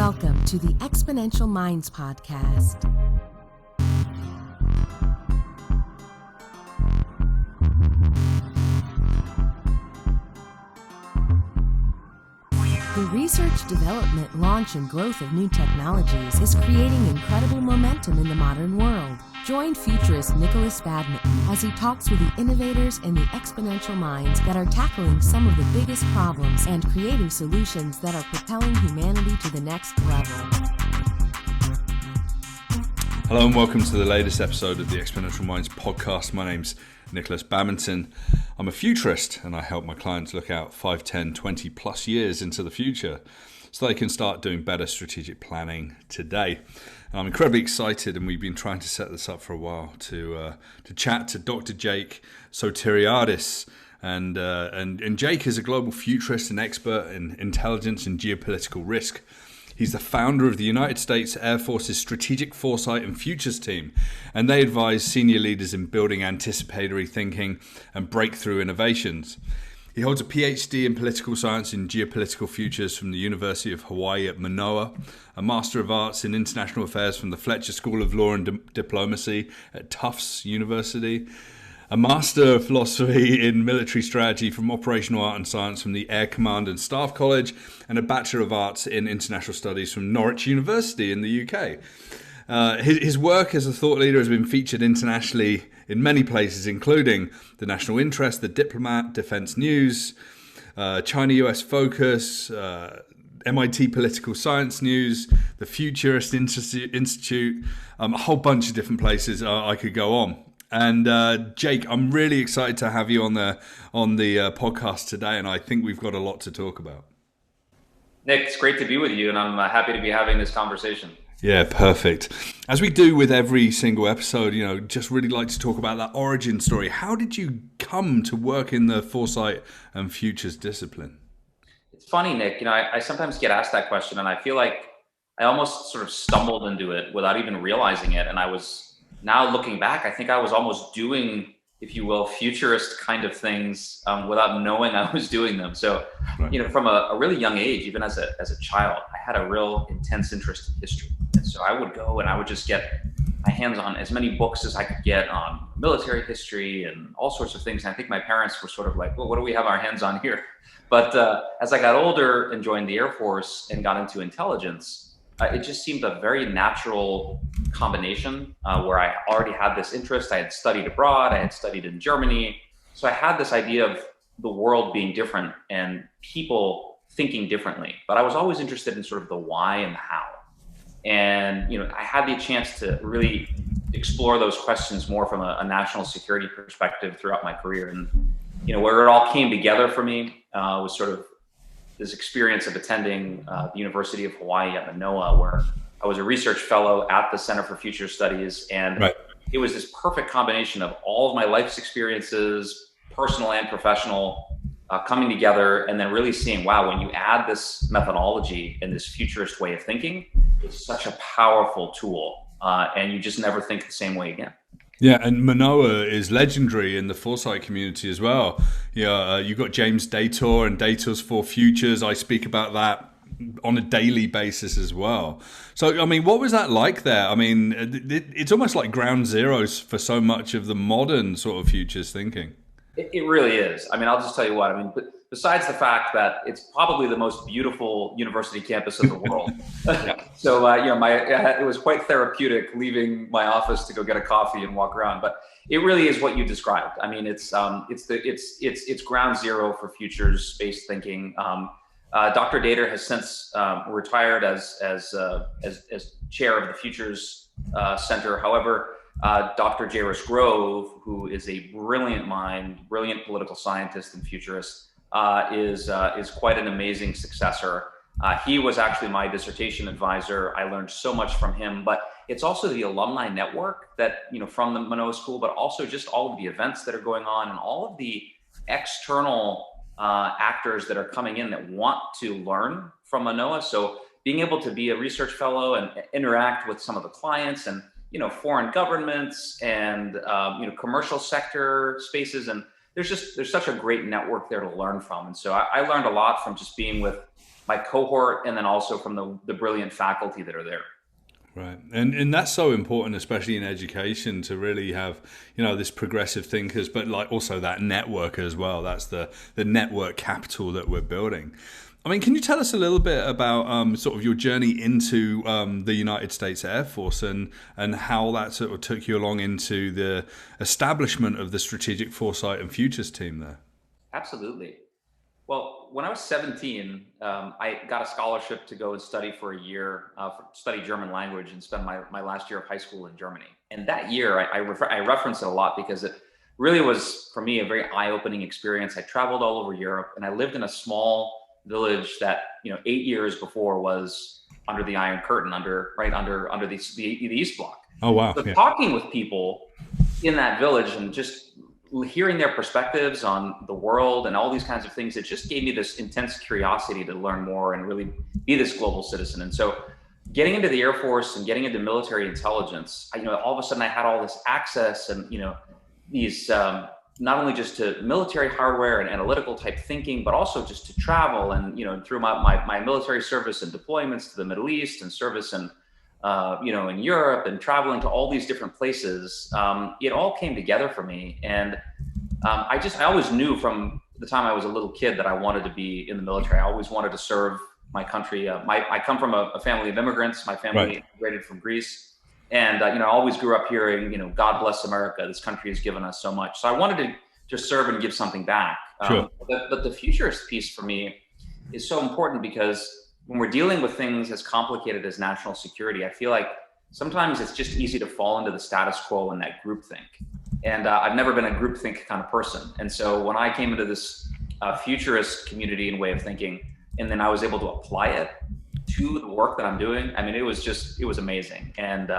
Welcome to the Exponential Minds podcast. The research, development, launch, and growth of new technologies is creating incredible momentum in the modern world. Join futurist Nicholas Badminton as he talks with the innovators and the exponential minds that are tackling some of the biggest problems and creating solutions that are propelling humanity to the next level. Hello and welcome to the latest episode of the Exponential Minds podcast. My name's Nicholas Badminton. I'm a futurist and I help my clients look out 5, 10, 20 plus years into the future so they can start doing better strategic planning today. And I'm incredibly excited, and we've been trying to set this up for a while to chat to Dr. Jake Sotiriadis. And Jake is a global futurist and expert in intelligence and geopolitical risk. He's the founder of the United States Air Force's Strategic Foresight and Futures team, and they advise senior leaders in building anticipatory thinking and breakthrough innovations. He holds a Ph.D. in political science and geopolitical futures from the University of Hawaii at Manoa, a Master of Arts in international affairs from the Fletcher School of Law and Diplomacy at Tufts University, a Master of Philosophy in Military Strategy from Operational Art and Science from the Air Command and Staff College, and a Bachelor of Arts in International Studies from Norwich University in the UK. His work as a thought leader has been featured internationally in many places, including The National Interest, The Diplomat, Defense News, China-US Focus, MIT Political Science News, the Futurist Institute, a whole bunch of different places I could go on. And Jake, I'm really excited to have you on the podcast today, and I think we've got a lot to talk about. Nick, it's great to be with you, and I'm happy to be having this conversation. Yeah, perfect. As we do with every single episode, just really like to talk about that origin story. How did you come to work in the foresight and futures discipline? It's funny, Nick. I sometimes get asked that question, and I feel like I almost sort of stumbled into it without even realizing it. And I was, now looking back, I think I was almost doing, if you will, futurist kind of things without knowing I was doing them. So, right. From a really young age, even as a child, I had a real intense interest in history. And so I would go and I would just get my hands on as many books as I could get on military history and all sorts of things. And I think my parents were sort of like, well, what do we have our hands on here? But as I got older and joined the Air Force and got into intelligence, it just seemed a very natural combination where I already had this interest. I had studied abroad. I had studied in Germany. So I had this idea of the world being different and people thinking differently. But I was always interested in sort of the why and the how. And, I had the chance to really explore those questions more from a national security perspective throughout my career. And, where it all came together for me was sort of this experience of attending the University of Hawaii at Manoa, where I was a research fellow at the Center for Future Studies. And right. It was this perfect combination of all of my life's experiences, personal and professional, coming together, and then really seeing, wow, when you add this methodology and this futurist way of thinking, it's such a powerful tool, and you just never think the same way again. Yeah, and Manoa is legendary in the Foresight community as well. You've got James Dator and Dator's Four Futures. I speak about that on a daily basis as well. So, what was that like there? It's almost like ground zeros for so much of the modern sort of futures thinking. It really is. I'll just tell you what, besides the fact that it's probably the most beautiful university campus in the world. Yeah. So, it was quite therapeutic leaving my office to go get a coffee and walk around, but it really is what you described. It's ground zero for futures-based thinking. Dr. Dator has since retired as chair of the Futures Center. However, Dr. Jairus Grove, who is a brilliant mind, brilliant political scientist and futurist, is quite an amazing successor. He was actually my dissertation advisor. I learned so much from him, but it's also the alumni network that, from the Manoa School, but also just all of the events that are going on and all of the external actors that are coming in that want to learn from Manoa. So being able to be a research fellow and interact with some of the clients and foreign governments and commercial sector spaces, and there's such a great network there to learn from. And so I learned a lot from just being with my cohort, and then also from the brilliant faculty that are there. Right. And that's so important, especially in education, to really have, this progressive thinkers, but like also that network as well. That's the network capital that we're building. I mean, can you tell us a little bit about sort of your journey into the United States Air Force and how that sort of took you along into the establishment of the Strategic Foresight and Futures team there? Absolutely. Well, when I was 17, I got a scholarship to go and study for a year, study German language and spend my last year of high school in Germany. And that year, I reference it a lot because it really was, for me, a very eye-opening experience. I traveled all over Europe, and I lived in a small village that, 8 years before was under the Iron Curtain, under the East Bloc. Oh, wow. So talking with people in that village and just hearing their perspectives on the world and all these kinds of things, it just gave me this intense curiosity to learn more and really be this global citizen. And so getting into the Air Force and getting into military intelligence, all of a sudden I had all this access and, these, not only just to military hardware and analytical type thinking, but also just to travel and, through my military service and deployments to the Middle East and service and, in Europe and traveling to all these different places, it all came together for me. And I always knew from the time I was a little kid that I wanted to be in the military. I always wanted to serve my country. I come from a family of immigrants. My family immigrated from Greece. And, I always grew up hearing, God bless America. This country has given us so much. So I wanted to just serve and give something back. Sure. But the futurist piece for me is so important because when we're dealing with things as complicated as national security, I feel like sometimes it's just easy to fall into the status quo and that groupthink. And I've never been a groupthink kind of person. And so when I came into this futurist community and way of thinking, and then I was able to apply it to the work that I'm doing, I mean, it was amazing. And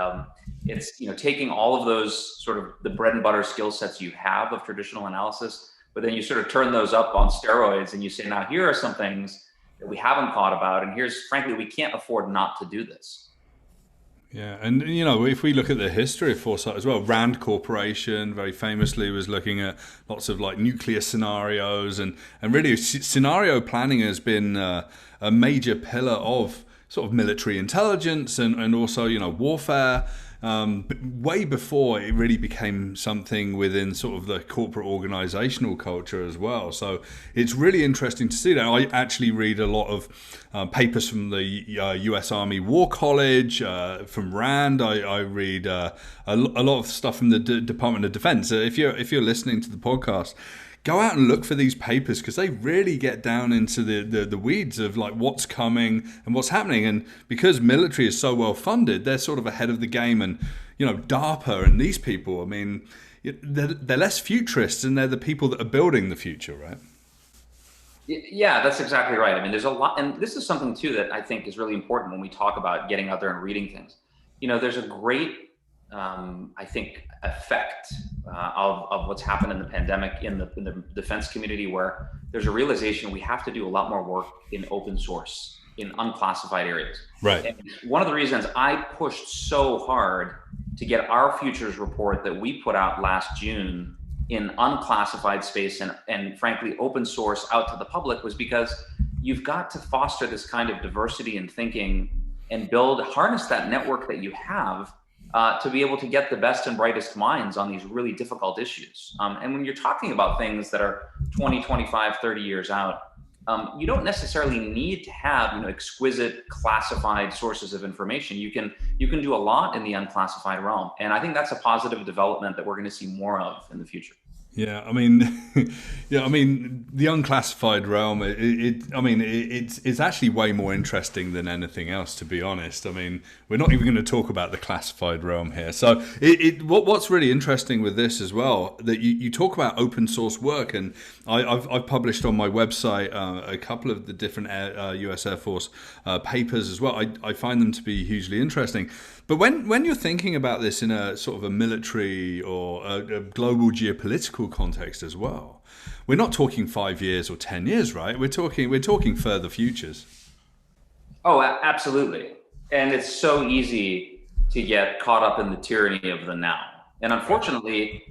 it's, taking all of those sort of the bread and butter skill sets you have of traditional analysis, but then you sort of turn those up on steroids and you say, now here are some things that we haven't thought about. And frankly, we can't afford not to do this. Yeah. And, if we look at the history of Foresight as well, Rand Corporation very famously was looking at lots of like nuclear scenarios and really scenario planning has been a major pillar of sort of military intelligence and also, warfare. Way before it really became something within sort of the corporate organizational culture as well. So it's really interesting to see that. I actually read a lot of papers from the US Army War College, from Rand. I read a lot of stuff from the Department of Defense. If you're listening to the podcast, go out and look for these papers because they really get down into the weeds of like what's coming and what's happening. And because military is so well funded, they're sort of ahead of the game. And, DARPA and these people, I mean, they're less futurists and they're the people that are building the future, right? Yeah, that's exactly right. I mean, there's a lot, and this is something too that I think is really important when we talk about getting out there and reading things. There's a great, I think, effect of what's happened in the pandemic in the defense community, where there's a realization we have to do a lot more work in open source, in unclassified areas. Right. And one of the reasons I pushed so hard to get our futures report that we put out last June in unclassified space and frankly open source out to the public was because you've got to foster this kind of diversity in thinking and harness that network that you have to be able to get the best and brightest minds on these really difficult issues. And when you're talking about things that are 20, 25, 30 years out, you don't necessarily need to have exquisite classified sources of information. You can do a lot in the unclassified realm. And I think that's a positive development that we're going to see more of in the future. Yeah, I mean, the unclassified realm. It's actually way more interesting than anything else, to be honest. I mean, we're not even going to talk about the classified realm here. So, what's really interesting with this as well, that you talk about open source work, and I've published on my website a couple of the different U.S. Air Force papers as well. I find them to be hugely interesting. But when you're thinking about this in a sort of a military or a global geopolitical context as well, we're not talking 5 years or 10 years, right? We're talking further futures. Oh, absolutely. And it's so easy to get caught up in the tyranny of the now. And unfortunately,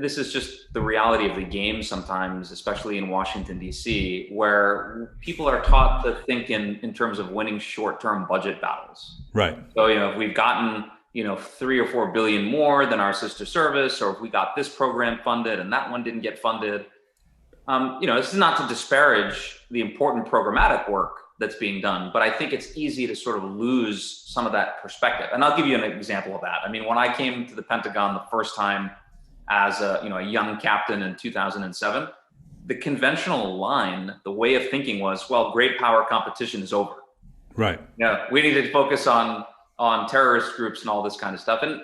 this is just the reality of the game sometimes, especially in Washington, D.C., where people are taught to think in terms of winning short-term budget battles. Right. So, if we've gotten, 3 or 4 billion more than our sister service, or if we got this program funded and that one didn't get funded, this is not to disparage the important programmatic work that's being done, but I think it's easy to sort of lose some of that perspective. And I'll give you an example of that. I mean, when I came to the Pentagon the first time as a young captain in 2007, the conventional line, the way of thinking was, well, great power competition is over. Right. We need to focus on terrorist groups and all this kind of stuff. And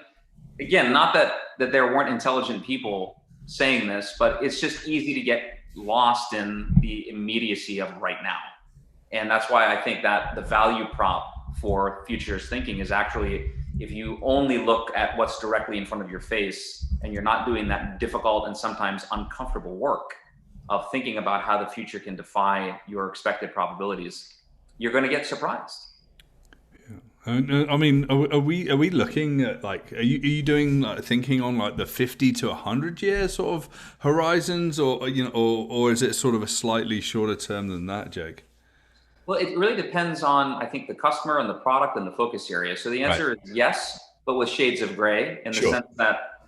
again, not that there weren't intelligent people saying this, but it's just easy to get lost in the immediacy of right now. And that's why I think that the value prop for futurist thinking is actually, if you only look at what's directly in front of your face and you're not doing that difficult and sometimes uncomfortable work of thinking about how the future can defy your expected probabilities, you're going to get surprised. I mean, are we looking at are you doing thinking on the 50 to 100 year sort of horizons, or is it sort of a slightly shorter term than that, Jake? Well, it really depends on, I think, the customer and the product and the focus area. So the answer is yes, but with shades of gray, in the sense that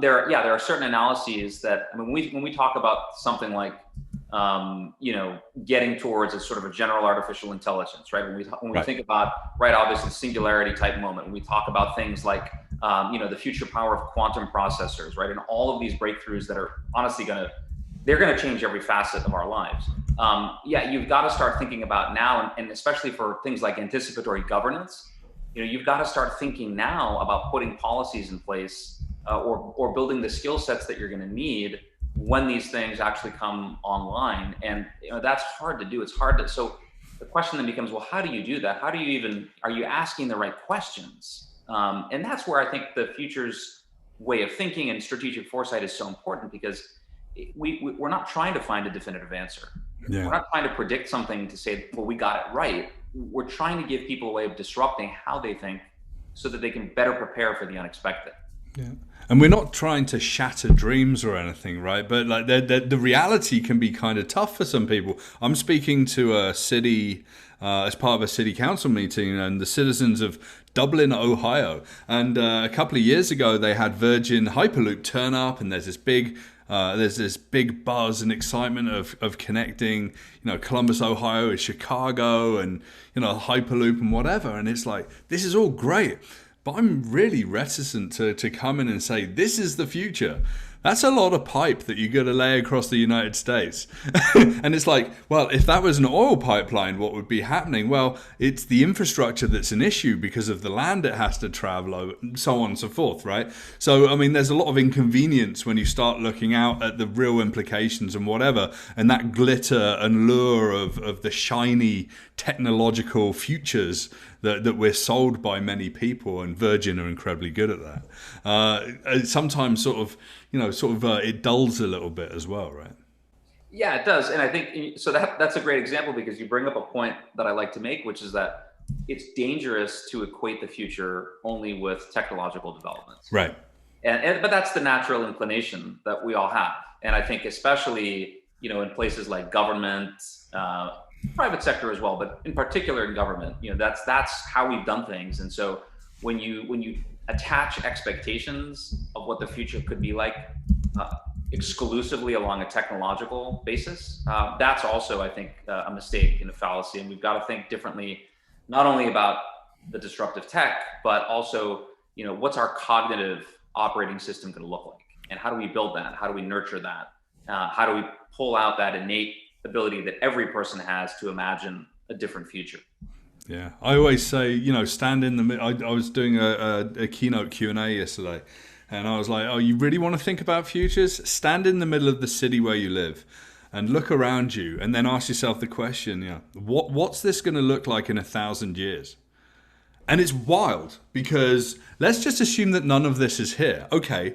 there are certain analyses that, I mean, when we talk about something like getting towards a sort of a general artificial intelligence, right? When we think about, obviously singularity type moment, when we talk about things like, the future power of quantum processors, right? And all of these breakthroughs that are honestly they're going to change every facet of our lives. You've got to start thinking about now, and especially for things like anticipatory governance, you've got to start thinking now about putting policies in place or building the skill sets that you're going to need when these things actually come online. And that's hard to do. It's hard to, so the question then becomes, well, how do you do that? How do you even, are you asking the right questions? And that's where I think the future's way of thinking and strategic foresight is so important, because we're not trying to find a definitive answer. Yeah. We're not trying to predict something to say, well, we got it right. We're trying to give people a way of disrupting how they think so that they can better prepare for the unexpected. Yeah. And we're not trying to shatter dreams or anything, right? But the reality can be kind of tough for some people. I'm speaking to a city as part of a city council meeting, and the citizens of Dublin, Ohio. And a couple of years ago, they had Virgin Hyperloop turn up, and there's this big buzz and excitement of connecting, Columbus, Ohio with Chicago, and Hyperloop and whatever. And it's like, this is all great. But I'm really reticent to come in and say, this is the future. That's a lot of pipe that you got to lay across the United States. And it's like, well, if that was an oil pipeline, what would be happening? Well, it's the infrastructure that's an issue because of the land it has to travel over, and so on and so forth, right? So, I mean, there's a lot of inconvenience when you start looking out at the real implications and whatever, and that glitter and lure of the shiny technological futures that we're sold by many people, and Virgin are incredibly good at that. Sometimes it dulls a little bit as well, right? Yeah, it does. And I think, so that's a great example, because you bring up a point that I like to make, which is that it's dangerous to equate the future only with technological developments. Right. But that's the natural inclination that we all have. And I think especially, in places like government, private sector as well, but in particular in government, that's how we've done things. And so when you attach expectations of what the future could be like exclusively along a technological basis, that's also, I think, a mistake and a fallacy. And we've got to think differently, not only about the disruptive tech, but also, what's our cognitive operating system going to look like? And how do we build that? How do we nurture that? How do we pull out that innate ability that every person has to imagine a different future? Yeah, I always say, stand in the middle. I was doing a keynote Q&A yesterday, and I was like, oh, you really want to think about futures? Stand in the middle of the city where you live and look around you, and then ask yourself the question, what's this going to look like in 1,000 years? And it's wild, because let's just assume that none of this is here. Okay,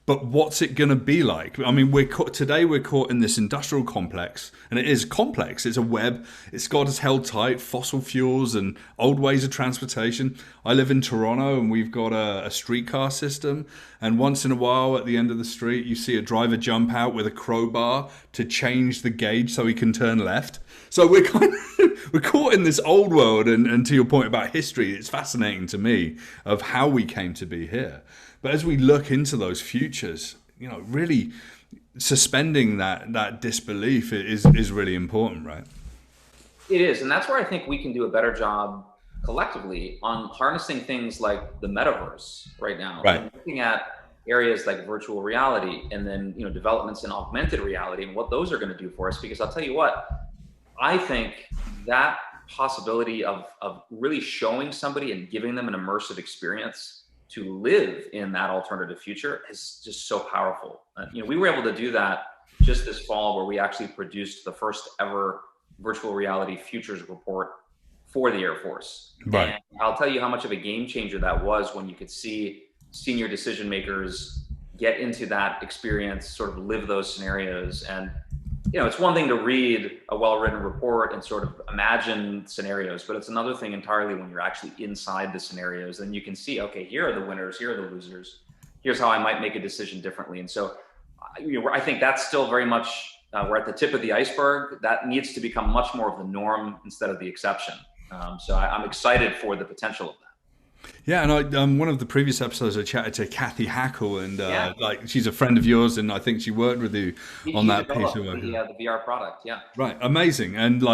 But what's it going to be like? I mean, today we're caught in this industrial complex, and it is complex. It's a web. It's got us held tight, fossil fuels and old ways of transportation. I live in Toronto, and we've got a streetcar system. And once in a while, at the end of the street, you see a driver jump out with a crowbar to change the gauge so he can turn left. So we're we're caught in this old world. And to your point about history, it's fascinating to me of how we came to be here. But as we look into those futures, really suspending that disbelief is really important, right? It is. And that's where I think we can do a better job collectively on harnessing things like the metaverse right now. Right. And looking at areas like virtual reality and then, developments in augmented reality and what those are going to do for us. Because I'll tell you what, I think that possibility of really showing somebody and giving them an immersive experience to live in that alternative future is just so powerful. We were able to do that just this fall, where we actually produced the first ever virtual reality futures report for the Air Force. Right. And I'll tell you how much of a game changer that was when you could see senior decision makers get into that experience, sort of live those scenarios. And it's one thing to read a well-written report and sort of imagine scenarios, but it's another thing entirely when you're actually inside the scenarios. Then you can see, okay, here are the winners, here are the losers. Here's how I might make a decision differently. And so, I think that's still very much, we're at the tip of the iceberg. That needs to become much more of the norm instead of the exception. So I'm excited for the potential of that. Yeah, and one of the previous episodes I chatted to Kathy Hackle, and she's a friend of yours, and I think she worked with you on that piece of work. The VR product, yeah. Right, amazing, and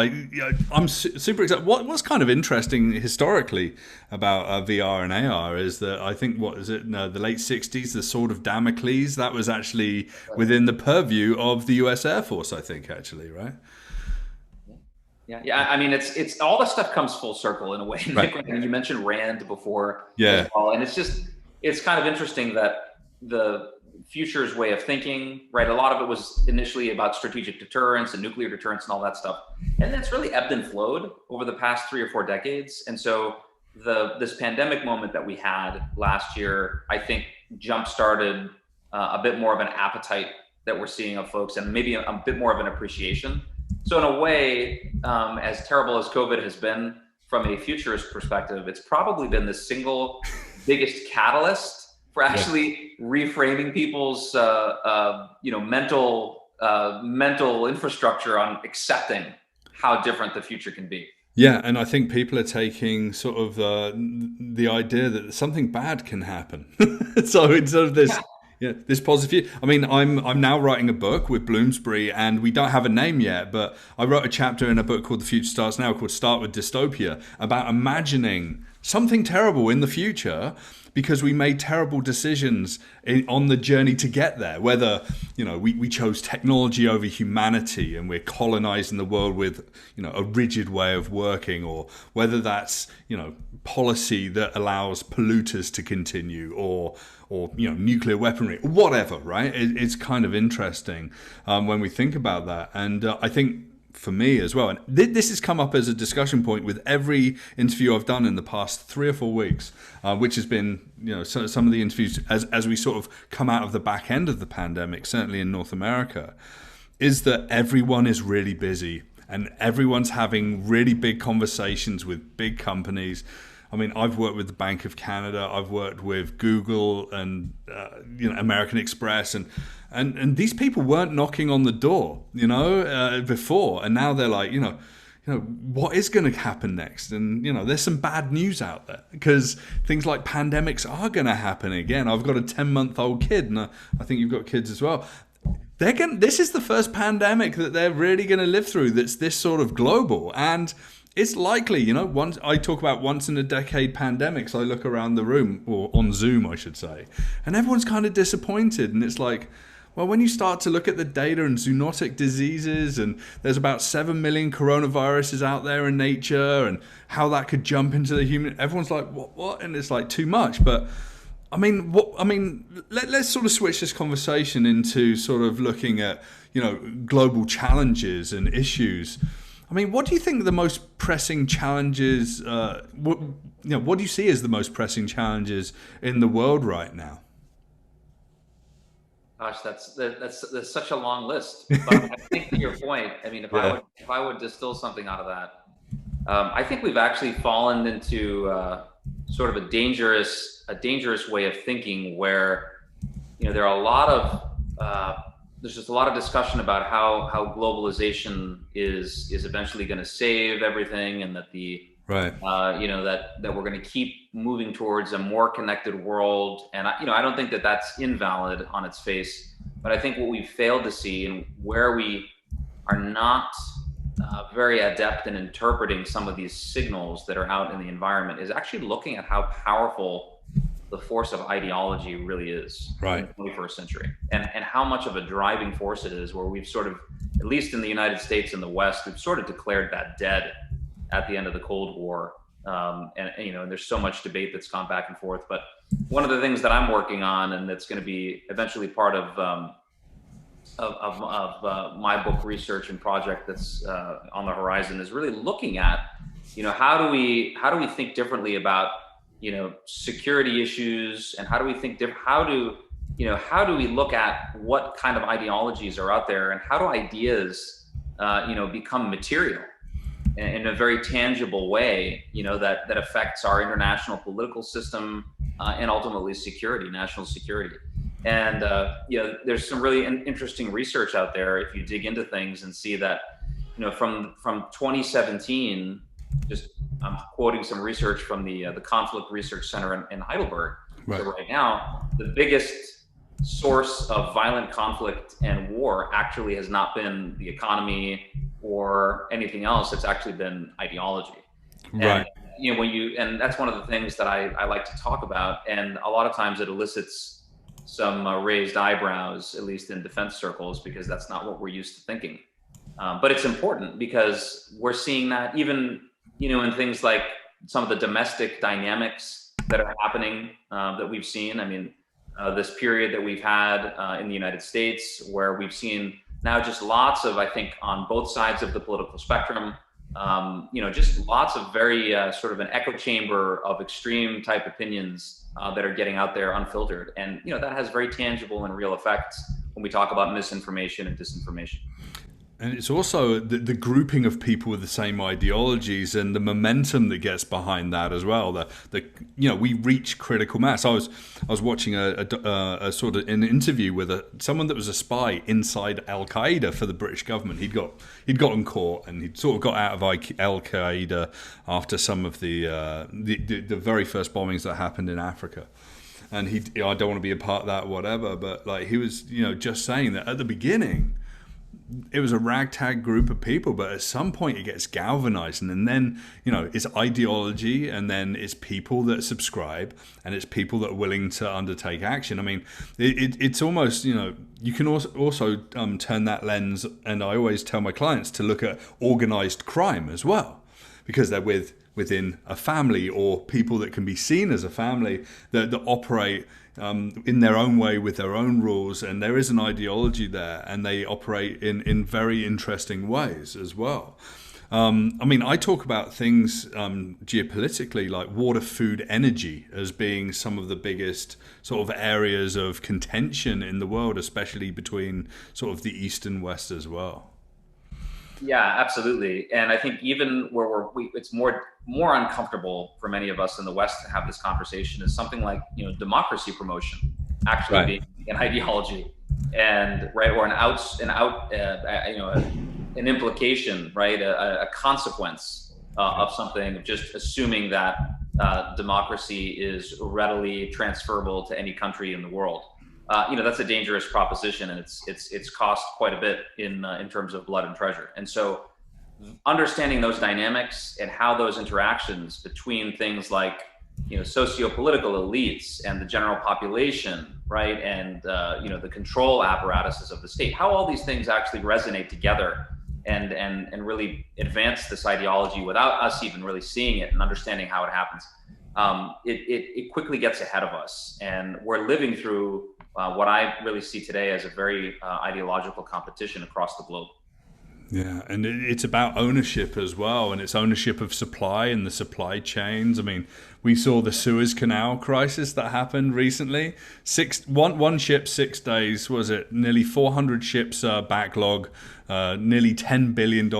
I'm super excited. What's kind of interesting historically about VR and AR is that I think the late '60s, the Sword of Damocles, that was actually within the purview of the U.S. Air Force, I think, actually, right? Yeah. I mean, it's all this stuff comes full circle in a way. Right. Like, you mentioned Rand before. Yeah. As well, and it's kind of interesting that the future's way of thinking, right? A lot of it was initially about strategic deterrence and nuclear deterrence and all that stuff, and that's really ebbed and flowed over the past 3 or 4 decades. And so this pandemic moment that we had last year, I think, jump-started a bit more of an appetite that we're seeing of folks, and maybe a bit more of an appreciation. So in a way, as terrible as COVID has been from a futurist perspective, it's probably been the single biggest catalyst for actually reframing people's mental infrastructure on accepting how different the future can be. Yeah, and I think people are taking sort of the idea that something bad can happen. So it's sort of this. Yeah, this positive view. I mean, I'm now writing a book with Bloomsbury, and we don't have a name yet, but I wrote a chapter in a book called The Future Starts Now, called Start with Dystopia, about imagining something terrible in the future because we made terrible decisions on the journey to get there. Whether, we chose technology over humanity and we're colonizing the world with, a rigid way of working, or whether that's, policy that allows polluters to continue, or nuclear weaponry, whatever, right? It's kind of interesting when we think about that. And I think for me as well, and this has come up as a discussion point with every interview I've done in the past 3 or 4 weeks, which has been, some of the interviews as we sort of come out of the back end of the pandemic, certainly in North America, is that everyone is really busy and everyone's having really big conversations with big companies. I mean, I've worked with the Bank of Canada, I've worked with Google and American Express, and these people weren't knocking on the door, before, and now they're like, what is going to happen next? And there's some bad news out there because things like pandemics are going to happen again. I've got a 10-month-old kid, and I think you've got kids as well. This is the first pandemic that they're really going to live through that's this sort of global, and it's likely, once I talk about once in a decade pandemics, I look around the room, or on Zoom, I should say, and everyone's kind of disappointed. And it's like, well, when you start to look at the data and zoonotic diseases, and there's about 7 million coronaviruses out there in nature, and how that could jump into the human, everyone's like, what? And it's like too much. But let's sort of switch this conversation into sort of looking at, global challenges and issues. I mean, what do you think the most pressing challenges, what do you see as the most pressing challenges in the world right now? Gosh, that's such a long list. But I think to your point, I mean, Yeah. if I would distill something out of that, I think we've actually fallen into sort of a dangerous way of thinking where, there are a lot of there's just a lot of discussion about how globalization is eventually going to save everything, and that Right. that we're going to keep moving towards a more connected world. And I don't think that that's invalid on its face, but I think what we've failed to see, and where we are not very adept in interpreting some of these signals that are out in the environment, is actually looking at how powerful the force of ideology really is Right. in the 21st century, and how much of a driving force it is, where we've sort of, at least in the United States and the West, we've sort of declared that dead at the end of the Cold War. And there's so much debate that's gone back and forth. But one of the things that I'm working on, and that's going to be eventually part of my book research and project that's on the horizon, is really looking at, how do we think differently about, security issues, and how do we think how do we look at what kind of ideologies are out there, and how do ideas become material in a very tangible way, that affects our international political system, and ultimately national security. And there's some really interesting research out there if you dig into things and see that, from 2017, just I'm quoting some research from the Conflict Research Center in Heidelberg. Right. So right now, the biggest source of violent conflict and war actually has not been the economy or anything else. It's actually been ideology. Right. And and that's one of the things that I like to talk about, and a lot of times it elicits some raised eyebrows, at least in defense circles, because that's not what we're used to thinking. But it's important, because we're seeing that even in things like some of the domestic dynamics that are happening, that we've seen. I mean, this period that we've had in the United States, where we've seen now just lots of, I think, on both sides of the political spectrum, just lots of very sort of an echo chamber of extreme type opinions that are getting out there unfiltered. And, that has very tangible and real effects when we talk about misinformation and disinformation. And it's also the grouping of people with the same ideologies and the momentum that gets behind that as well. We reach critical mass. I was watching a sort of an interview with someone that was a spy inside Al Qaeda for the British government. He'd gotten caught, and he'd sort of got out of Al Qaeda after some of the very first bombings that happened in Africa. And I don't want to be a part of that, whatever. But like, he was, just saying that at the beginning, it was a ragtag group of people, but at some point it gets galvanized, and then it's ideology, and then it's people that subscribe, and it's people that are willing to undertake action. I mean, it's almost, you can also turn that lens, and I always tell my clients to look at organized crime as well, because they're within a family, or people that can be seen as a family that operate in their own way with their own rules, and there is an ideology there, and they operate in very interesting ways as well. I talk about things geopolitically, like water, food, energy, as being some of the biggest sort of areas of contention in the world, especially between sort of the East and West as well. Yeah, absolutely. And I think even where it's more uncomfortable for many of us in the West to have this conversation is something like, democracy promotion actually Right. being an ideology, and or an implication, right? A consequence of something, just assuming that democracy is readily transferable to any country in the world. That's a dangerous proposition, and it's cost quite a bit in terms of blood and treasure. And so, understanding those dynamics and how those interactions between things like socio-political elites and the general population, right, and the control apparatuses of the state, how all these things actually resonate together and really advance this ideology without us even really seeing it and understanding how it happens. It quickly gets ahead of us, and we're living through what I really see today as a very ideological competition across the globe. Yeah, and it's about ownership as well, and it's ownership of supply and the supply chains. I mean, we saw the Suez Canal crisis that happened recently. One ship, 6 days, was it? Nearly 400 ships backlog, nearly $10 billion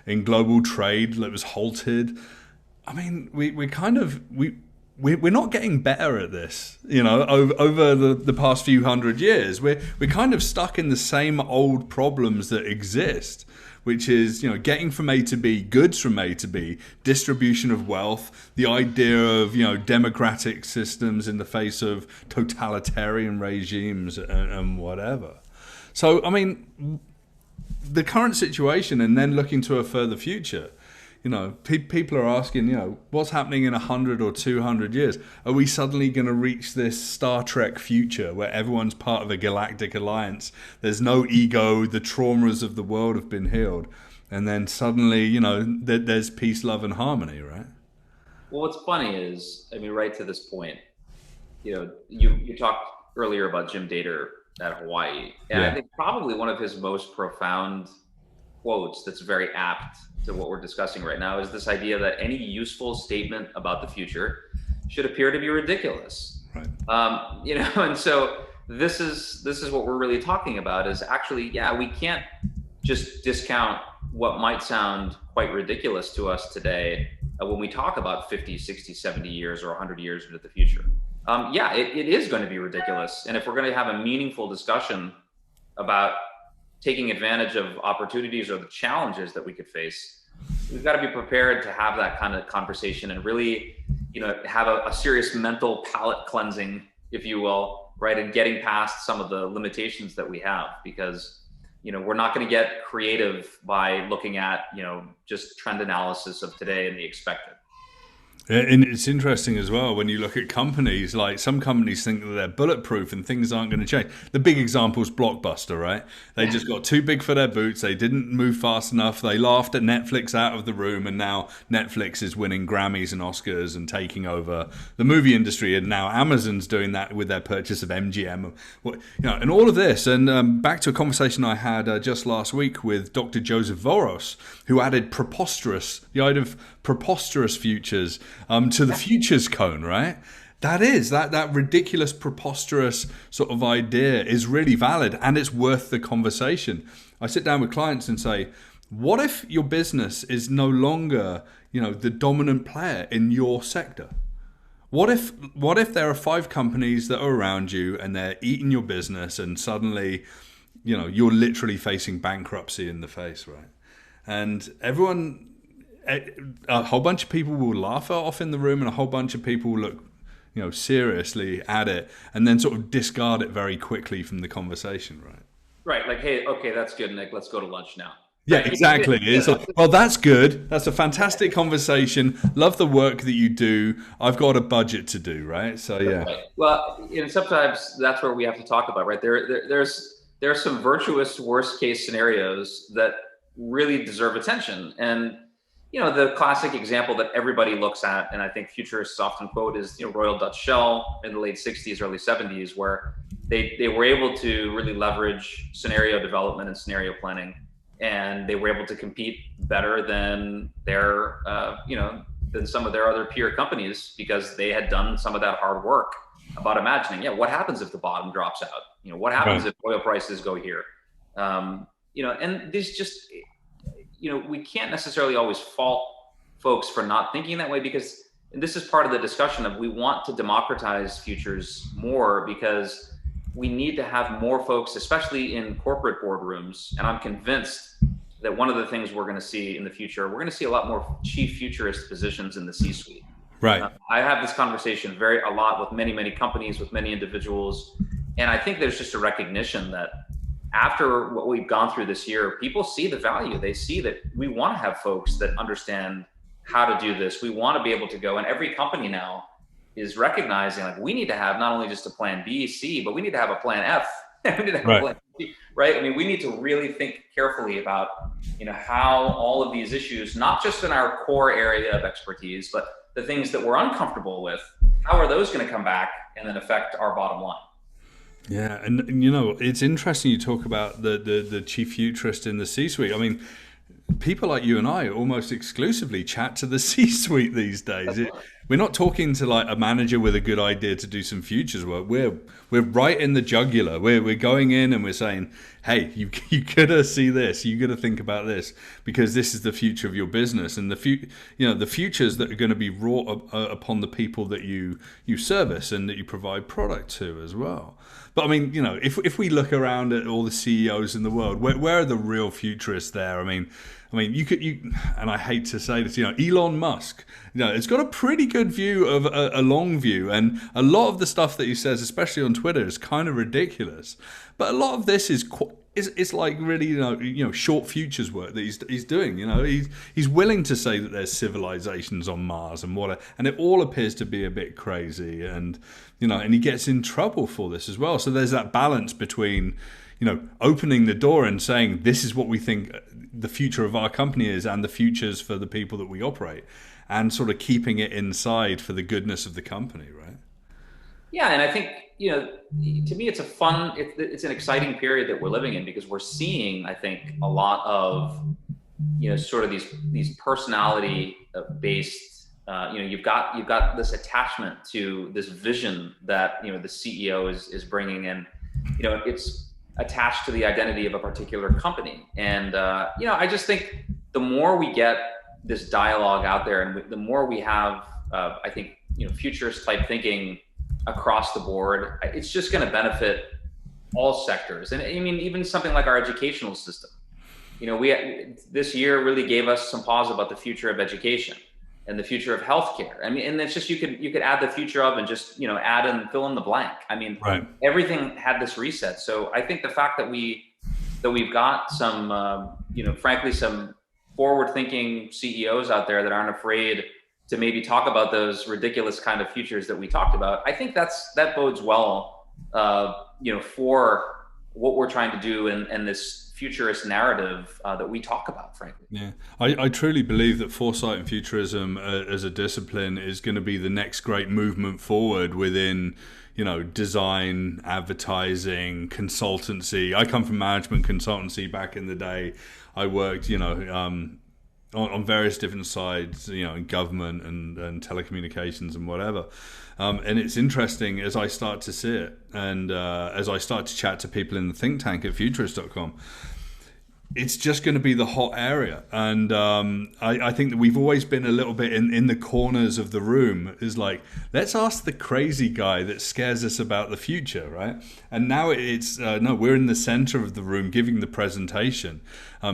in global trade that was halted. I mean, we're not getting better at this, over the past few hundred years. We're kind of stuck in the same old problems that exist, which is, getting from A to B, goods from A to B, distribution of wealth, the idea of, democratic systems in the face of totalitarian regimes and whatever. So, I mean, the current situation and then looking to a further future, people are asking, what's happening in 100 or 200 years? Are we suddenly going to reach this Star Trek future where everyone's part of a galactic alliance? There's no ego. The traumas of the world have been healed. And then suddenly, there's peace, love, and harmony, right? Well, what's funny is, right to this point, you talked earlier about Jim Dater at Hawaii. And Yeah. I think probably one of his most profound quotes that's very apt to what we're discussing right now is this idea that any useful statement about the future should appear to be ridiculous. Right. And so this is what we're really talking about is actually, we can't just discount what might sound quite ridiculous to us today when we talk about 50, 60, 70 years or 100 years into the future. It is going to be ridiculous. And if we're going to have a meaningful discussion about taking advantage of opportunities or the challenges that we could face, we've got to be prepared to have that kind of conversation and really, have a serious mental palate cleansing, if you will, right? And getting past some of the limitations that we have, because, we're not going to get creative by looking at, just trend analysis of today and the expected. And it's interesting as well when you look at companies, like some companies think that they're bulletproof and things aren't going to change. The big example is Blockbuster, right? They just got too big for their boots. They didn't move fast enough. They laughed at Netflix out of the room, and now Netflix is winning Grammys and Oscars and taking over the movie industry. And now Amazon's doing that with their purchase of MGM. And all of this. And back to a conversation I had just last week with Dr. Joseph Voros, who added Preposterous, the idea of preposterous futures to the futures cone, right? That ridiculous, preposterous sort of idea is really valid, and it's worth the conversation. I sit down with clients and say, what if your business is no longer, the dominant player in your sector? What if there are 5 companies that are around you and they're eating your business, and suddenly, you're literally facing bankruptcy in the face, right? And a whole bunch of people will laugh off in the room, and a whole bunch of people will look, seriously at it, and then sort of discard it very quickly from the conversation, right? Right. Like, hey, okay, that's good, Nick. Let's go to lunch now. Yeah, exactly. It's like, well, that's good. That's a fantastic conversation. Love the work that you do. I've got a budget to do, right? So, yeah. Right. Well, sometimes that's where we have to talk about, right? There's some virtuous worst case scenarios that really deserve attention. And the classic example that everybody looks at, and I think futurists often quote, is Royal Dutch Shell in the late 60s, early 70s, where they were able to really leverage scenario development and scenario planning, and they were able to compete better than their, than some of their other peer companies, because they had done some of that hard work about imagining, what happens if the bottom drops out? What happens if oil prices go here? And these just, we can't necessarily always fault folks for not thinking that way, because, and this is part of the discussion of, we want to democratize futures more, because we need to have more folks, especially in corporate boardrooms. And I'm convinced that one of the things we're going to see in the future, we're going to see a lot more chief futurist positions in the C-suite. Right. I have this conversation a lot with many companies, with many individuals. And I think there's just a recognition that after what we've gone through this year, people see the value. They see that we want to have folks that understand how to do this. We want to be able to go, and every company now is recognizing, like, we need to have not only just a plan B, C, but we need to have a plan F. We need to have a plan C, right? I mean, we need to really think carefully about, how all of these issues, not just in our core area of expertise, but the things that we're uncomfortable with, how are those going to come back and then affect our bottom line? Yeah, and you know, it's interesting you talk about the chief futurist in the C-suite. I mean, people like you and I almost exclusively chat to the C-suite these days. We're not talking to like a manager with a good idea to do some futures work. We're right in the jugular. We're going in and we're saying, hey, you gotta see this. You gotta think about this because this is the future of your business and the futures that are going to be wrought upon the people that you service and that you provide product to as well. But I mean, you know, if we look around at all the CEOs in the world, where are the real futurists there? I mean, and I hate to say this, you know, Elon Musk, you know, it's got a pretty good view of a long view, and a lot of the stuff that he says, especially on Twitter, is kind of ridiculous. But a lot of this is it's like really, you know, short futures work that he's doing. You know, he's willing to say that there's civilizations on Mars and and it all appears to be a bit crazy, and you know, and he gets in trouble for this as well. So there's that balance between, you know, opening the door and saying this is what we think the future of our company is and the futures for the people that we operate, and sort of keeping it inside for the goodness of the company, right? Yeah, and I think, you know, to me, it's an exciting period that we're living in because we're seeing, I think, a lot of, you know, sort of these personality based, you know, you've got this attachment to this vision that, you know, the CEO is bringing in, you know, it's attached to the identity of a particular company. And, you know, I just think the more we get this dialogue out there and the more we have, I think, you know, futurist type thinking across the board, it's just going to benefit all sectors. And I mean, even something like our educational system, you know, this year really gave us some pause about the future of education and the future of healthcare. I mean, and it's just, you could add the future of and just, you know, add and fill in the blank. I mean, right. Everything had this reset. So I think the fact that we've got some, you know, frankly, some forward thinking CEOs out there that aren't afraid to maybe talk about those ridiculous kind of futures that we talked about, I think that bodes well, you know, for what we're trying to do and this futurist narrative that we talk about, frankly. Yeah, I truly believe that foresight and futurism as a discipline is going to be the next great movement forward within, you know, design, advertising, consultancy. I come from management consultancy back in the day. I worked, you know, on various different sides, you know, in government and telecommunications and whatever. And it's interesting as I start to see it and as I start to chat to people in the think tank at futurist.com, it's just going to be the hot area. And I think that we've always been a little bit in the corners of the room, is like, let's ask the crazy guy that scares us about the future, right? And now it's, no, we're in the center of the room giving the presentation,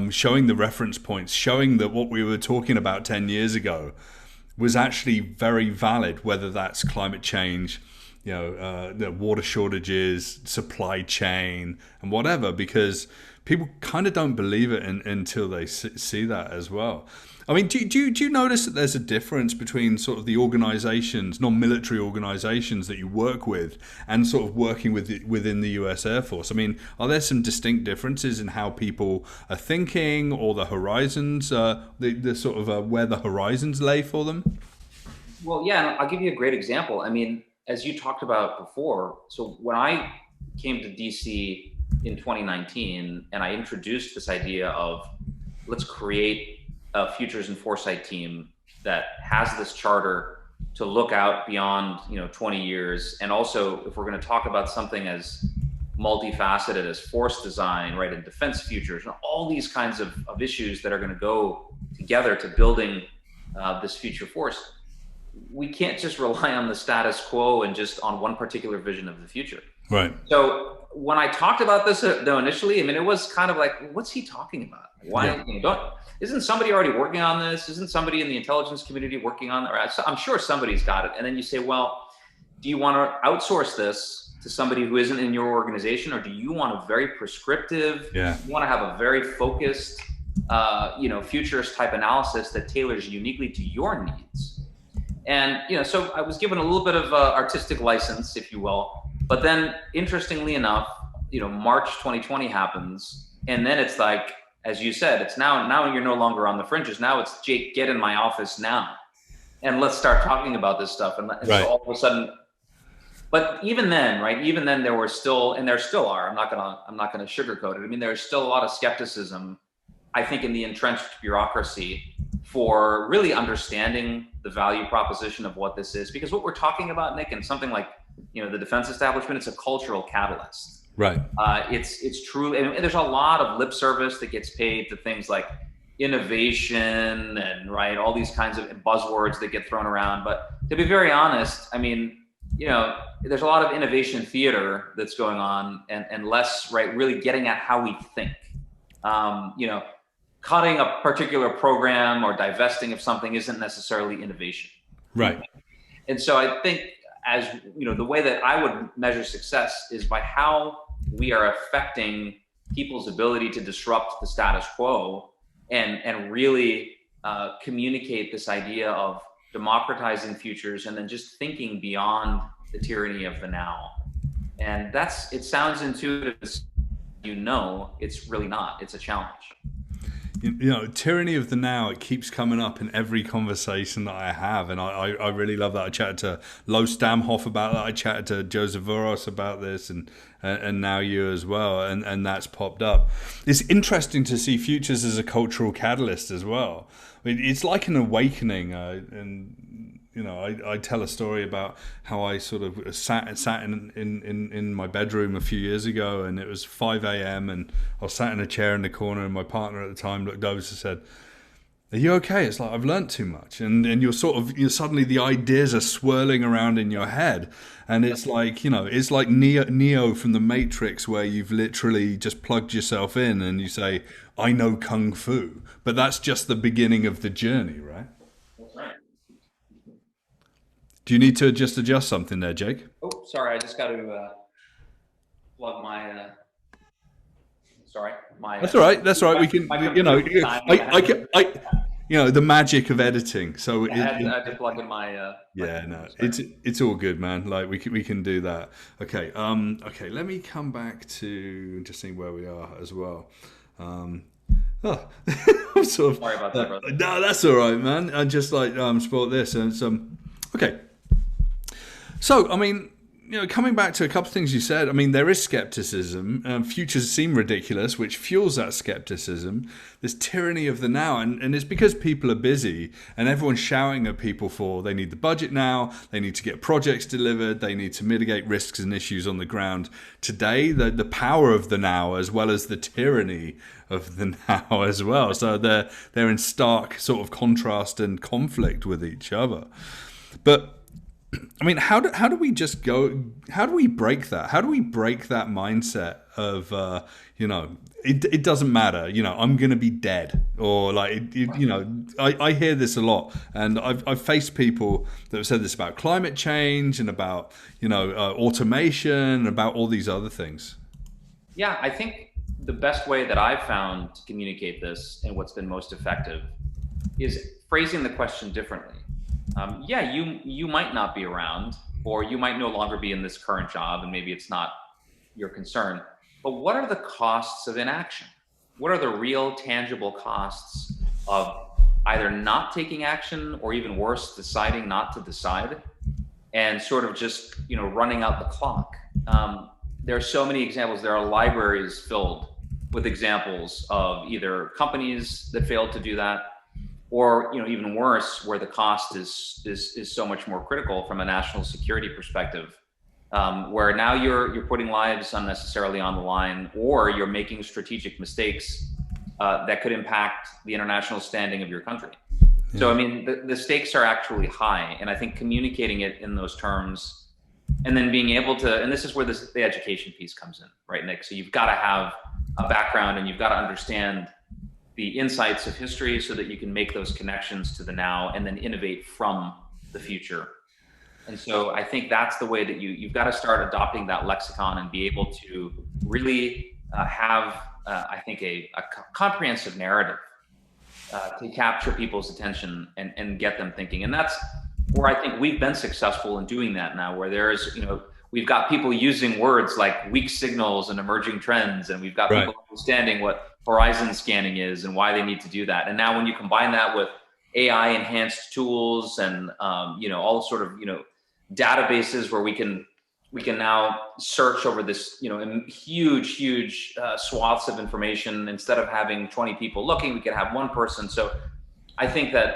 showing the reference points, showing that what we were talking about 10 years ago was actually very valid, whether that's climate change, you know, the water shortages, supply chain, and whatever, because people kind of don't believe it until they see that as well. I mean, do you notice that there's a difference between sort of the organizations, non-military organizations that you work with and sort of working within the US Air Force? I mean, are there some distinct differences in how people are thinking or the horizons, the sort of where the horizons lay for them? Well, yeah, I'll give you a great example. I mean, as you talked about before, so when I came to DC in 2019, and I introduced this idea of let's create a futures and foresight team that has this charter to look out beyond, you know, 20 years. And also, if we're going to talk about something as multifaceted as force design, right, and defense futures, and all these kinds of issues that are going to go together to building this future force, we can't just rely on the status quo and just on one particular vision of the future. Right. So when I talked about this though initially, I mean, it was kind of like, what's he talking about? Why? Yeah. You know, isn't somebody already working on this? Isn't somebody in the intelligence community working on that? I'm sure somebody's got it. And then you say, well, do you want to outsource this to somebody who isn't in your organization, or do you want a very prescriptive? Yeah. You want to have a very focused, you know, futurist type analysis that tailors uniquely to your needs. And you know, so I was given a little bit of artistic license, if you will. But then, interestingly enough, you know, March 2020 happens, and then it's like, as you said, it's now you're no longer on the fringes. Now it's, Jake, get in my office now, and let's start talking about this stuff. And right. So all of a sudden, But even then, right? Even then, there were still, and there still are. I'm not gonna sugarcoat it. I mean, there's still a lot of skepticism, I think, in the entrenched bureaucracy for really understanding the value proposition of what this is. Because what we're talking about, Nick, and something like, the defense establishment, it's a cultural catalyst. Right. It's true, and there's a lot of lip service that gets paid to things like innovation and all these kinds of buzzwords that get thrown around. But to be very honest, I mean, there's a lot of innovation theater that's going on, and less really getting at how we think. Cutting a particular program or divesting of something isn't necessarily innovation. Right. And so I think, as the way that I would measure success is by how we are affecting people's ability to disrupt the status quo and really communicate this idea of democratizing futures and then just thinking beyond the tyranny of the now. And it sounds intuitive, it's really not. It's a challenge. Tyranny of the now, it keeps coming up in every conversation that I have, and I really love that. I chatted to Lo Stamhoff about that. I chatted to Joseph Voros about this, and now you as well, and that's popped up. It's interesting to see futures as a cultural catalyst as well. I mean, it's like an awakening, and I tell a story about how I sort of sat in my bedroom a few years ago, and it was 5 a.m. and I was sat in a chair in the corner, and my partner at the time looked over and said, "Are you okay?" It's like, I've learnt too much, and you're suddenly the ideas are swirling around in your head, and it's like it's like Neo from the Matrix, where you've literally just plugged yourself in and you say, "I know kung fu," but that's just the beginning of the journey, right? Do you need to just adjust something there, Jake? Oh, sorry. I just got to plug my. Sorry, my. That's all right. That's all right. We can. I can. The magic of editing. So I had to plug in my. It's all good, man. Like we can do that. Okay. Okay. Let me come back to just seeing where we are as well. I'm sort of. Sorry about that, brother. No, that's all right, man. I just sport this and some. Okay. So, I mean, coming back to a couple of things you said, I mean, there is skepticism. Futures seem ridiculous, which fuels that skepticism. This tyranny of the now, and it's because people are busy and everyone's shouting at people for they need the budget now, they need to get projects delivered, they need to mitigate risks and issues on the ground. Today, the power of the now as well as the tyranny of the now as well. So they're in stark sort of contrast and conflict with each other. But I mean, how do we just go? How do we break that? How do we break that mindset of it doesn't matter. I'm going to be dead, or I hear this a lot, and I've faced people that have said this about climate change and about automation and about all these other things. Yeah, I think the best way that I've found to communicate this and what's been most effective is phrasing the question differently. You might not be around, or you might no longer be in this current job, and maybe it's not your concern. But what are the costs of inaction? What are the real tangible costs of either not taking action, or even worse, deciding not to decide, and sort of just running out the clock? There are so many examples. There are libraries filled with examples of either companies that failed to do that, or even worse, where the cost is so much more critical from a national security perspective, where now you're putting lives unnecessarily on the line, or you're making strategic mistakes that could impact the international standing of your country. Yeah. So I mean, the stakes are actually high, and I think communicating it in those terms, and then being able to, and this is where the education piece comes in, right, Nick? So you've got to have a background, and you've got to understand the insights of history so that you can make those connections to the now and then innovate from the future. And so I think that's the way that you've got to start adopting that lexicon and be able to really have, I think, a comprehensive narrative to capture people's attention and get them thinking. And that's where I think we've been successful in doing that now, where there's, we've got people using words like weak signals and emerging trends, and we've got people understanding what horizon scanning is and why they need to do that. And now when you combine that with AI enhanced tools and all sort of databases where we can we can now search over this, huge swaths of information. Instead of having 20 people looking, we can have one person. So I think that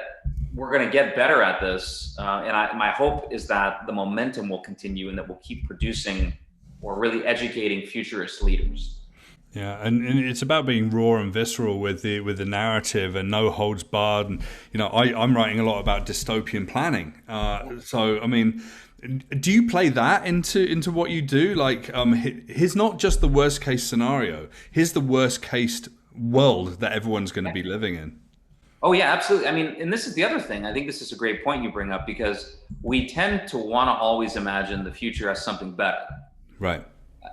we're going to get better at this. My hope is that the momentum will continue and that we'll keep producing or really educating futurist leaders. Yeah, and it's about being raw and visceral with the narrative and no holds barred. And I'm writing a lot about dystopian planning. So I mean, do you play that into what you do? Like, here's not just the worst case scenario. Here's the worst case world that everyone's going to be living in. Oh yeah, absolutely. I mean, and this is the other thing. I think this is a great point you bring up, because we tend to want to always imagine the future as something better. Right.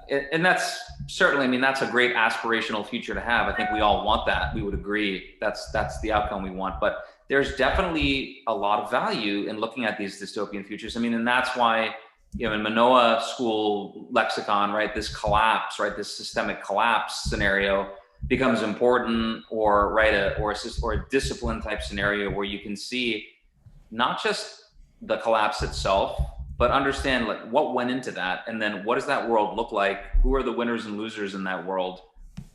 And that's certainly, I mean, that's a great aspirational future to have. I think we all want that. We would agree that's the outcome we want. But there's definitely a lot of value in looking at these dystopian futures. I mean, and that's why, in Manoa school lexicon, right, this collapse, right, this systemic collapse scenario becomes important, or a discipline type scenario where you can see not just the collapse itself, but understand like what went into that, and then what does that world look like? Who are the winners and losers in that world?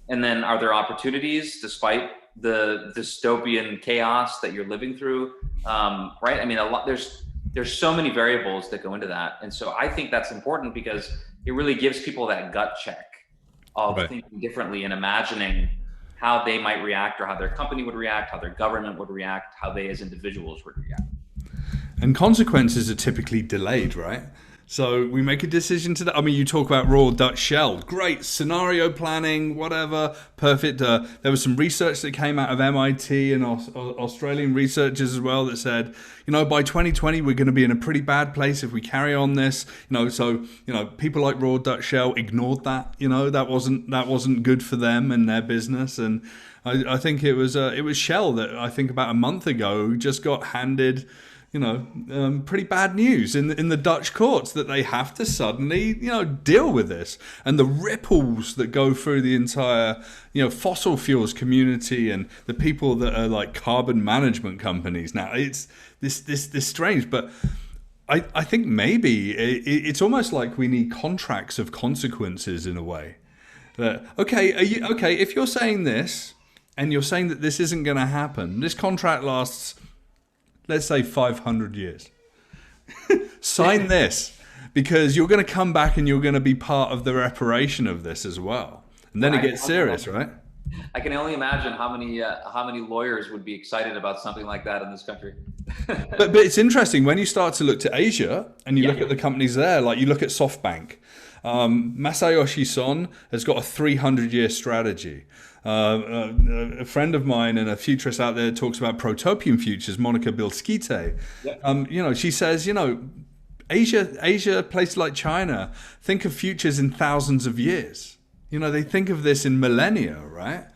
And then are there opportunities despite the dystopian chaos that you're living through? Right? I mean, there's so many variables that go into that, and so I think that's important because it really gives people that gut check of thinking differently and imagining how they might react, or how their company would react, how their government would react, how they as individuals would react. And consequences are typically delayed, right? So we make a decision today. I mean, you talk about Royal Dutch Shell, great scenario planning, whatever, perfect. There was some research that came out of MIT and Australian researchers as well that said, by 2020 we're going to be in a pretty bad place if we carry on this. So people like Royal Dutch Shell ignored that. That wasn't good for them and their business. And I think it was Shell that I think about a month ago just got handed pretty bad news in the Dutch courts, that they have to suddenly, deal with this, and the ripples that go through the entire, fossil fuels community and the people that are like carbon management companies. Now it's this strange, but I think maybe it's almost like we need contracts of consequences in a way. That if you're saying this and you're saying that this isn't going to happen, this contract lasts, let's say 500 years. Sign this, because you're going to come back and you're going to be part of the reparation of this as well. And then it gets serious, right? I can only imagine how many lawyers would be excited about something like that in this country. but it's interesting when you start to look to Asia and you look at the companies there, like you look at SoftBank. Masayoshi Son has got a 300-year strategy. A friend of mine and a futurist out there talks about protopian futures, Monica Bilskite. Yep. She says, Asia, places like China, think of futures in thousands of years. They think of this in millennia, right?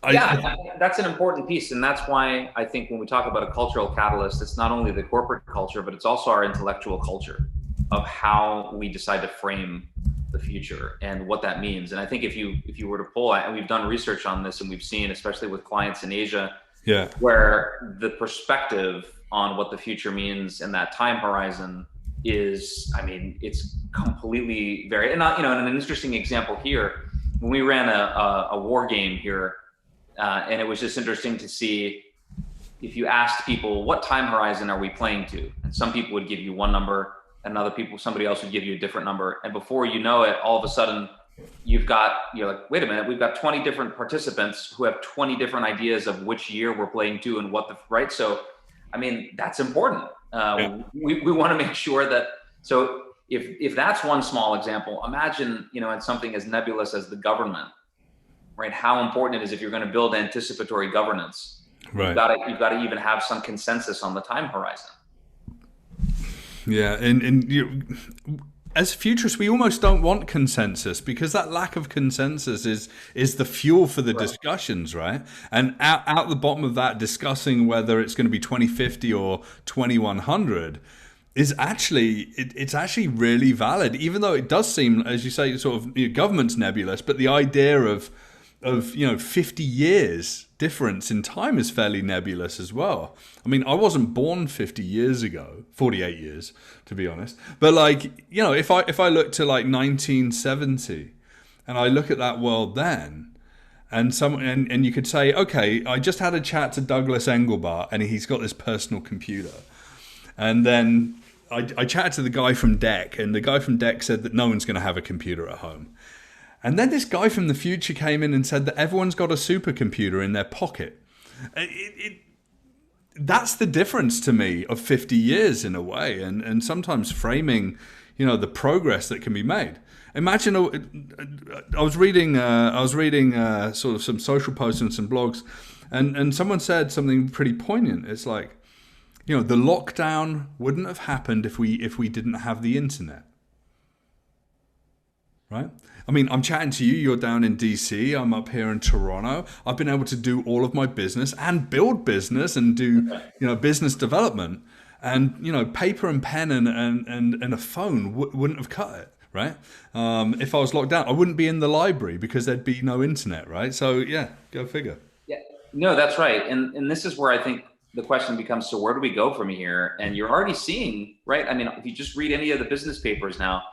That's an important piece. And that's why I think when we talk about a cultural catalyst, it's not only the corporate culture, but it's also our intellectual culture of how we decide to frame the future and what that means. And I think if you were to pull, and we've done research on this, and we've seen, especially with clients in Asia, where the perspective on what the future means and that time horizon is, I mean, it's completely varied. And an interesting example here, when we ran a war game here, and it was just interesting to see if you asked people, what time horizon are we playing to? And some people would give you one number, and somebody else would give you a different number. And before you know it, all of a sudden you're like, wait a minute, we've got 20 different participants who have 20 different ideas of which year we're playing to and right? So, I mean, that's important. We want to make sure that, so if that's one small example, imagine, in something as nebulous as the government, right? How important it is if you're going to build anticipatory governance. Right. You've got to even have some consensus on the time horizon. Yeah, and as futurists, we almost don't want consensus, because that lack of consensus is the fuel for the discussions, right? And out the bottom of that, discussing whether it's going to be 2050 or 2100 is it's actually really valid, even though it does seem, as you say, sort of government's nebulous. But the idea of 50 years difference in time is fairly nebulous as well. I mean, I wasn't born 50 years ago, 48 years to be honest. But if I look to 1970 and I look at that world then, and you could say, okay, I just had a chat to Douglas Engelbart and he's got this personal computer. And then I chatted to the guy from DEC, and the guy from DEC said that no one's going to have a computer at home. And then this guy from the future came in and said that everyone's got a supercomputer in their pocket. That's the difference to me of 50 years in a way, and sometimes framing, the progress that can be made. Imagine, I was reading sort of some social posts and some blogs, and someone said something pretty poignant. It's like, the lockdown wouldn't have happened if we didn't have the internet, right? I mean, I'm chatting to you. You're down in DC. I'm up here in Toronto. I've been able to do all of my business and build business and do business development, and paper and pen and a phone wouldn't have cut it, right? If I was locked down, I wouldn't be in the library because there'd be no internet, right? So yeah, go figure. Yeah, no, that's right, and this is where I think the question becomes, so where do we go from here? And you're already seeing, right? I mean, if you just read any of the business papers now,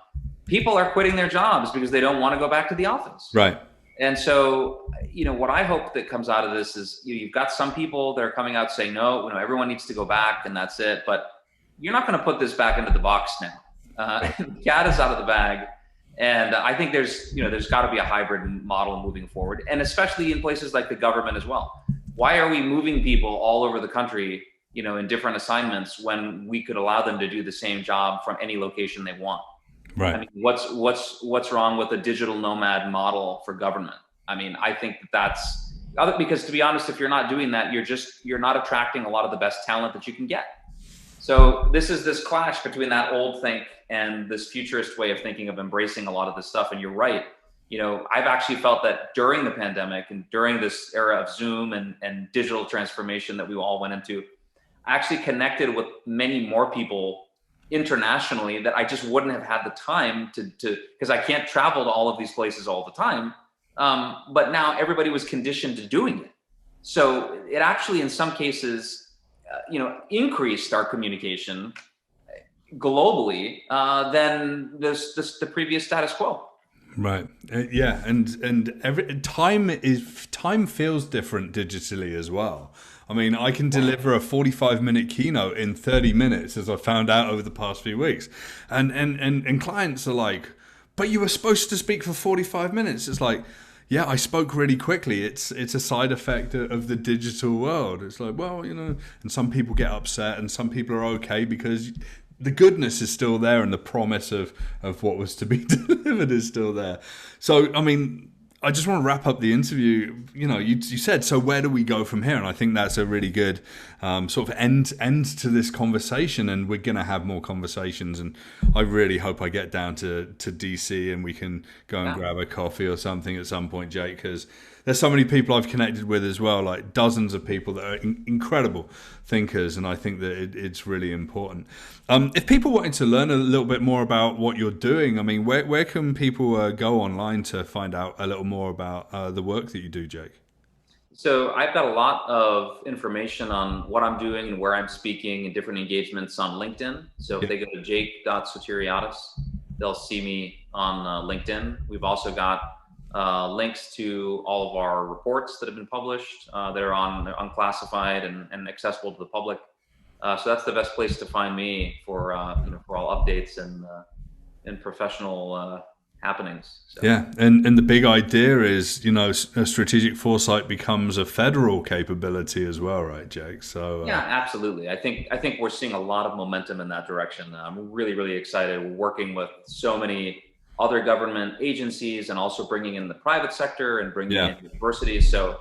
people are quitting their jobs because they don't want to go back to the office. Right. And so, what I hope that comes out of this is you've got some people that are coming out saying, no, everyone needs to go back and that's it. But you're not going to put this back into the box now. The cat is out of the bag. And I think there's got to be a hybrid model moving forward. And especially in places like the government as well. Why are we moving people all over the country, in different assignments when we could allow them to do the same job from any location they want? Right. I mean, what's wrong with a digital nomad model for government? I mean, I think that's because, to be honest, if you're not doing that, you're not attracting a lot of the best talent that you can get. So this is this clash between that old think and this futurist way of thinking of embracing a lot of this stuff. And you're right. I've actually felt that during the pandemic and during this era of Zoom and digital transformation that we all went into, I actually connected with many more people internationally that I just wouldn't have had the time to because I can't travel to all of these places all the time. But now everybody was conditioned to doing it. So it actually, in some cases, increased our communication globally than the previous status quo. Right. Yeah. And every time feels different digitally as well. I mean, I can deliver a 45-minute keynote in 30 minutes, as I found out over the past few weeks. And clients are like, but you were supposed to speak for 45 minutes. It's like, yeah, I spoke really quickly. It's a side effect of the digital world. It's like, well, and some people get upset and some people are okay because the goodness is still there and the promise of what was to be delivered is still there. So, I mean, I just want to wrap up the interview. You said, so where do we go from here? And I think that's a really good sort of end to this conversation. And we're going to have more conversations. And I really hope I get down to DC and we can go and grab a coffee or something at some point, Jake, because there's so many people I've connected with as well, like dozens of people that are incredible thinkers. And I think that it's really important. If people wanted to learn a little bit more about what you're doing, I mean, where can people go online to find out a little more about the work that you do, Jake? So I've got a lot of information on what I'm doing and where I'm speaking and different engagements on LinkedIn. So if they go to jake.sotiriadis, they'll see me on LinkedIn. We've also got links to all of our reports that have been published that are unclassified and accessible to the public. So that's the best place to find me for all updates and professional happenings. So. Yeah, and the big idea is, strategic foresight becomes a federal capability as well, right, Jake? So yeah, absolutely. I think we're seeing a lot of momentum in that direction. I'm really, really excited. We're working with so many other government agencies and also bringing in the private sector and bringing in universities. So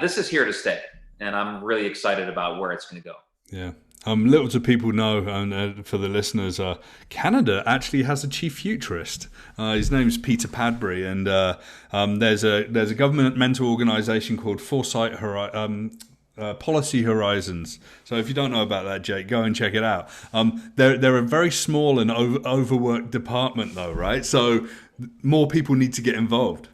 this is here to stay. And I'm really excited about where it's going to go. Yeah. Little do people know, and for the listeners, Canada actually has a chief futurist. His name's Peter Padbury, and there's a governmental organisation called Foresight Policy Horizons. So if you don't know about that, Jake, go and check it out. They're a very small and overworked department, though, right? So more people need to get involved.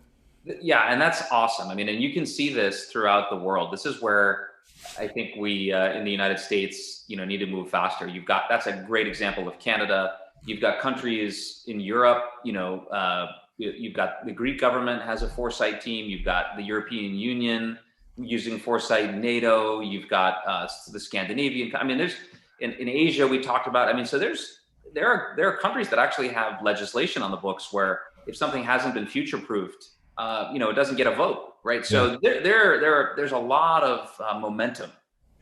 Yeah, and that's awesome. I mean, and you can see this throughout the world. This is where I think we in the United States, need to move faster. That's a great example of Canada. You've got countries in Europe. You've got the Greek government has a Foresight team. You've got the European Union using Foresight, NATO. You've got the Scandinavian. I mean, there's in Asia we talked about. I mean, so there are countries that actually have legislation on the books where if something hasn't been future-proofed, it doesn't get a vote, right? So there's a lot of momentum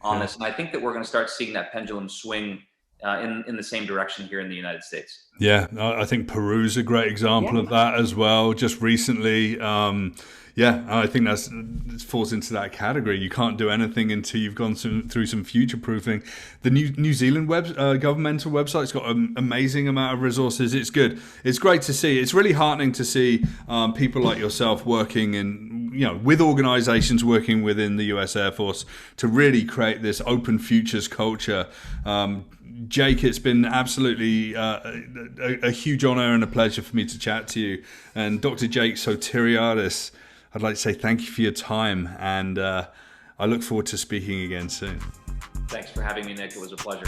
on this, and I think that we're going to start seeing that pendulum swing in the same direction here in the United States. Yeah, I think Peru's a great example of that as well. Just recently, I think it falls into that category. You can't do anything until you've gone through some future proofing. The New Zealand governmental website's got an amazing amount of resources. It's good. It's great to see. It's really heartening to see people like yourself working with organizations working within the US Air Force to really create this open futures culture. Jake, it's been absolutely a huge honor and a pleasure for me to chat to you. And Dr. Jake Sotiriadis, I'd like to say thank you for your time, and I look forward to speaking again soon. Thanks for having me, Nick. It was a pleasure.